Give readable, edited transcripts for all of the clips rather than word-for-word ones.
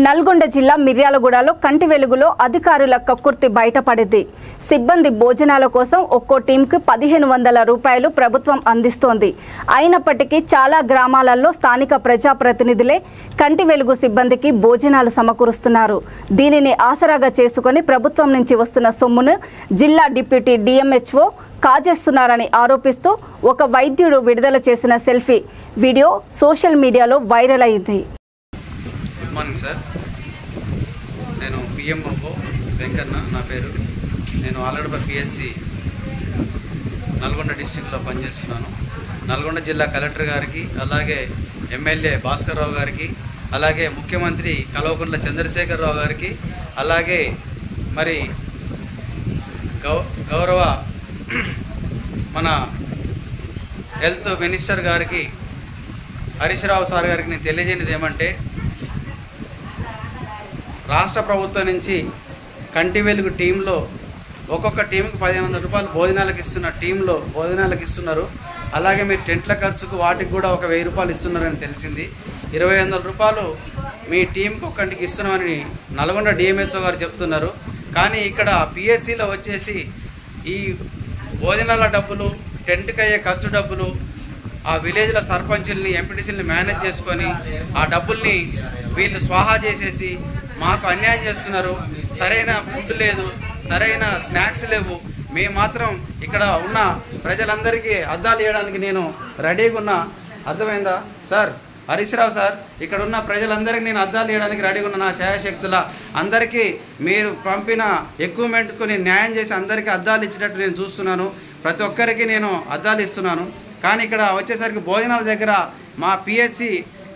నల్గొండ జిల్లా మిర్యాలగూడలో కంటి వెలుగులో అధికారుల కక్కుర్తి బయటపడింది. సిబ్బంది భోజనాల కోసం ఒక్కో టీంకు 1500 రూపాయలు ప్రభుత్వం అందిస్తోంది. అయినప్పటికీ చాలా గ్రామాలలో స్థానిక ప్రజాప్రతినిధులే కంటి వెలుగు సిబ్బందికి భోజనాలు సమకూరుస్తున్నారు. దీనిని ఆసరాగా చేసుకుని ప్రభుత్వం నుంచి వస్తున్న సొమ్మును జిల్లా డిప్యూటీ డిఎంహెచ్ఓ కాజేస్తున్నారని ఆరోపిస్తూ ఒక వైద్యుడు విడుదల చేసిన సెల్ఫీ వీడియో సోషల్ మీడియాలో వైరల్ అయింది. గుడ్ మార్నింగ్ సార్, నేను పిఎంఓ వెంకన్న నా పేరు. నేను ఆలగడప పిహెచ్సి నల్గొండ డిస్టిక్లో పనిచేస్తున్నాను. నల్గొండ జిల్లా కలెక్టర్ గారికి, అలాగే ఎమ్మెల్యే భాస్కర్ రావు గారికి, అలాగే ముఖ్యమంత్రి కల్వకుంట్ల చంద్రశేఖరరావు గారికి, అలాగే మరి గౌరవ మన హెల్త్ మినిస్టర్ గారికి హరీష్ రావు సార్ గారికి నేను తెలియజేయనిది ఏమంటే, రాష్ట్ర ప్రభుత్వం నుంచి కంటి వెలుగు టీంలో ఒక్కొక్క టీంకి 1500 రూపాయలు భోజనాలకు ఇస్తున్నారు. అలాగే మీరు టెంట్ల ఖర్చుకు వాటికి కూడా ఒక 1000 రూపాయలు ఇస్తున్నారని తెలిసింది. 2500 రూపాయలు మీ టీంకి ఒక్కటికి ఇస్తున్నామని నల్గొండ డిఎంహెచ్ఓ గారు చెప్తున్నారు. కానీ ఇక్కడ పిఎస్సిలో వచ్చేసి ఈ భోజనాల డబ్బులు, టెంట్కి అయ్యే ఖర్చు డబ్బులు ఆ విలేజ్ల సర్పంచుల్ని, ఎంపీటీసీలని మేనేజ్ చేసుకొని ఆ డబ్బుల్ని వీళ్ళు స్వాహా చేసేసి మాకు అన్యాయం చేస్తున్నారు. సరైన ఫుడ్ లేదు, సరైన స్నాక్స్ లేవు. మేము మాత్రం ఇక్కడ ఉన్న ప్రజలందరికీ అద్దాలు వేయడానికి నేను రెడీగా ఉన్నా. అర్థమైందా సార్? హరీష్ రావు సార్, ఇక్కడ ఉన్న ప్రజలందరికీ నేను అద్దాలు వేయడానికి రెడీగా ఉన్నా. నా శాయశక్తుల అందరికీ మీరు పంపిన ఎక్విప్మెంట్కు నేను న్యాయం చేసి అందరికీ అద్దాలు ఇచ్చినట్టు నేను చూస్తున్నాను. ప్రతి ఒక్కరికి నేను అద్దాలు ఇస్తున్నాను. కానీ ఇక్కడ వచ్చేసరికి భోజనాల దగ్గర మా పిఎస్సి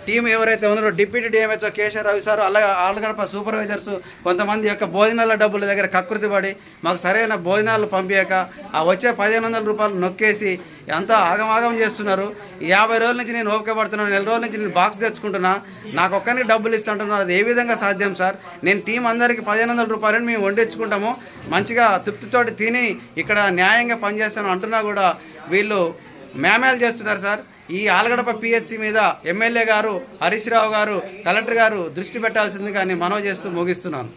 టీం ఎవరైతే ఉన్నారో డిప్యూటీ డిఎంహెచ్ఓ కేశవరావు సార్, అలాగే ఆలగడప సూపర్వైజర్స్ కొంతమంది యొక్క భోజనాల డబ్బుల దగ్గర కకృతి పడి మాకు సరైన భోజనాలు పంపించక ఆ వచ్చే 1500 రూపాయలు నొక్కేసి అంతా ఆగమాగం చేస్తున్నారు. 50 రోజుల నుంచి నేను ఓపిక పడుతున్నాను, 4 రోజుల నుంచి నేను బాక్స్ తెచ్చుకుంటున్నా, నాకు ఒక్కరికి డబ్బులు ఇస్తుంటున్నారు. అది ఏ విధంగా సాధ్యం సార్? నేను టీం అందరికీ 1500 రూపాయలని మేము వండించుకుంటాము, మంచిగా తృప్తితోటి తిని ఇక్కడ న్యాయంగా పనిచేస్తాను అంటున్నా కూడా వీళ్ళు మేమేలు చేస్తున్నారు సార్. ఈ ఆలగడప పిహెచ్సి మీద ఎమ్మెల్యే గారు, హరీష్ రావు గారు, కలెక్టర్ గారు దృష్టి పెట్టాల్సిందిగా నేను మనవి చేస్తూ ముగిస్తున్నాను.